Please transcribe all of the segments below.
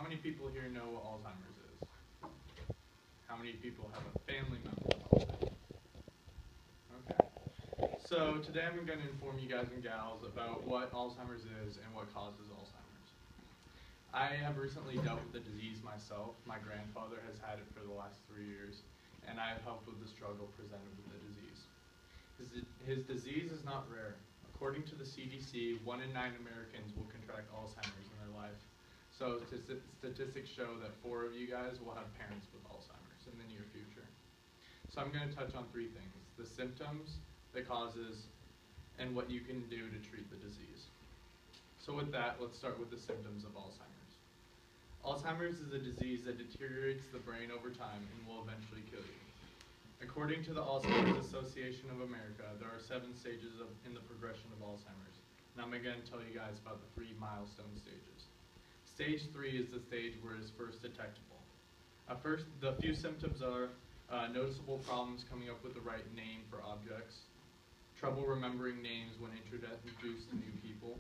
many people here know what Alzheimer's is? How many people have a family member with Alzheimer's? Okay. So today I'm going to inform you guys and gals about what Alzheimer's is and what causes Alzheimer's. I have recently dealt with the disease myself. My grandfather has had it for the last 3 years, and I have helped with the struggle presented with the disease. His disease is not rare. According to the CDC, 1 in 9 Americans will contract Alzheimer's in their life. So statistics show that 4 of you guys will have parents with Alzheimer's in the near future. So I'm going to touch on 3 things: the symptoms, the causes, and what you can do to treat the disease. So with that, let's start with the symptoms of Alzheimer's. Alzheimer's is a disease that deteriorates the brain over time and will eventually kill you. According to the Alzheimer's Association of America, there are 7 stages in the progression of Alzheimer's. Now I'm going to tell you guys about the 3 milestone stages. Stage 3 is the stage where it is first detectable. The few symptoms are noticeable problems coming up with the right name for objects, trouble remembering names when introduced to new people,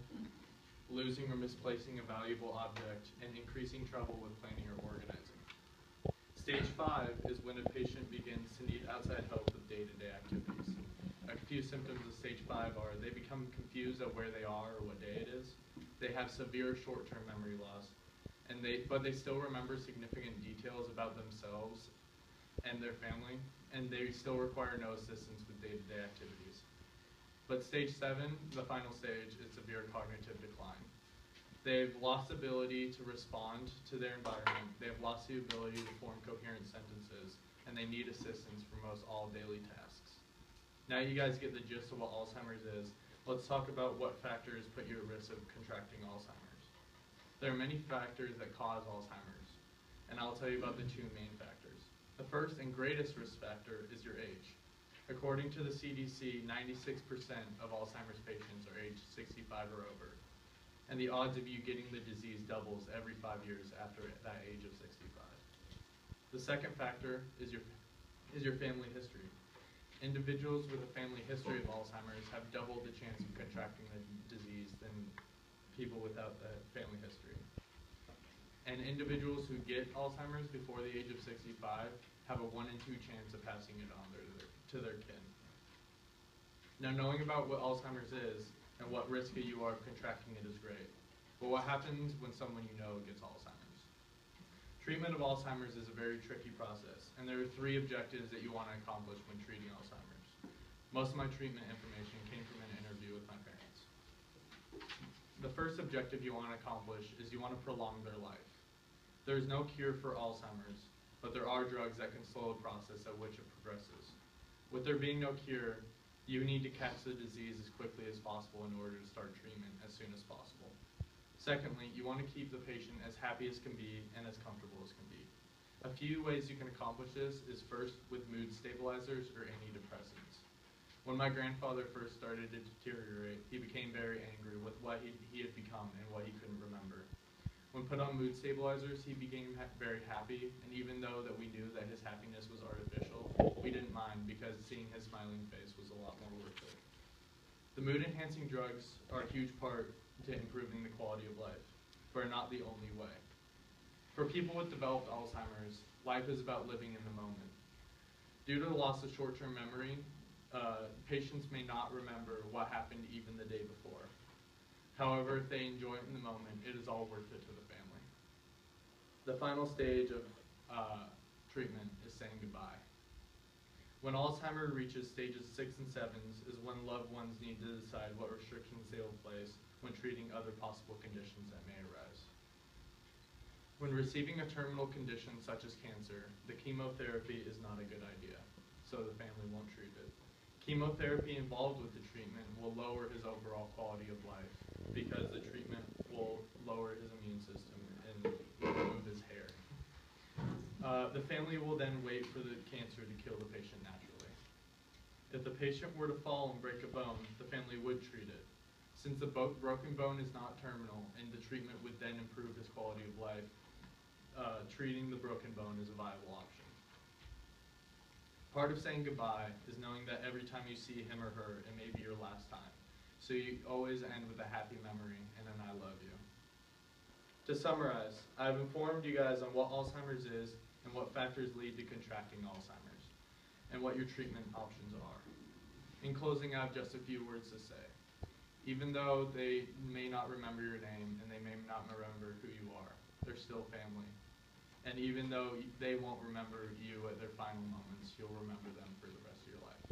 losing or misplacing a valuable object, and increasing trouble with planning or organizing. Stage 5 is when a patient begins to need outside help with day-to-day activities. A few symptoms of stage 5 are they become confused at where they are or what day it is. They have severe short-term memory loss, but they still remember significant details about themselves and their family, and they still require no assistance with day-to-day activities. But stage 7, the final stage, is severe cognitive decline. They've lost ability to respond to their environment, they have lost the ability to form coherent sentences, and they need assistance for most all daily tasks. Now you guys get the gist of what Alzheimer's is. Let's talk about what factors put you at risk of contracting Alzheimer's. There are many factors that cause Alzheimer's, and I'll tell you about the 2 main factors. The first and greatest risk factor is your age. According to the CDC, 96% of Alzheimer's patients are aged 65 or over, and the odds of you getting the disease doubles every 5 years after that age of 65. The second factor is your family history. Individuals with a family history of Alzheimer's have double the chance of contracting the disease than people without the family history. And individuals who get Alzheimer's before the age of 65 have a 1 in 2 chance of passing it on to their kin. Now, knowing about what Alzheimer's is and what risk you are of contracting it is great. But what happens when someone you know gets Alzheimer's? Treatment of Alzheimer's is a very tricky process, and there are 3 objectives that you want to accomplish when treating Alzheimer's. Most of my treatment information came from an interview with my parents. The first objective you want to accomplish is you want to prolong their life. There is no cure for Alzheimer's, but there are drugs that can slow the process at which it progresses. With there being no cure, you need to catch the disease as quickly as possible in order to start treatment as soon as possible. Secondly, you want to keep the patient as happy as can be and as comfortable as can be. A few ways you can accomplish this is first with mood stabilizers or antidepressants. When my grandfather first started to deteriorate, he became very angry with what he had become and what he couldn't remember. When put on mood stabilizers, he became very happy, and even though that we knew that his happiness was artificial, we didn't mind because seeing his smiling face was a lot more worth it. The mood-enhancing drugs are a huge part to improving the quality of life, but are not the only way. For people with developed Alzheimer's, life is about living in the moment. Due to the loss of short-term memory, patients may not remember what happened even the day before. However, if they enjoy it in the moment, it is all worth it to the family. The final stage of treatment is saying goodbye. When Alzheimer's reaches stages 6 and 7 is when loved ones need to decide what restrictions they will place when treating other possible conditions that may arise. When receiving a terminal condition such as cancer, the chemotherapy is not a good idea, so the family won't treat it. Chemotherapy involved with the treatment will lower his overall quality of life because the treatment will lower his immune system and remove his hair. The family will then wait for the cancer to kill the patient naturally. If the patient were to fall and break a bone, the family would treat it. Since the broken bone is not terminal and the treatment would then improve his quality of life, treating the broken bone is a viable option. Part of saying goodbye is knowing that every time you see him or her, it may be your last time. So you always end with a happy memory and an I love you. To To summarize, I've informed you guys on what Alzheimer's is and what factors lead to contracting Alzheimer's, and what your treatment options are. In closing, I have just a few words to say. Even though they may not remember your name and they may not remember who you are, they're still family. And even though they won't remember you at their final moments, you'll remember them for the rest of your life.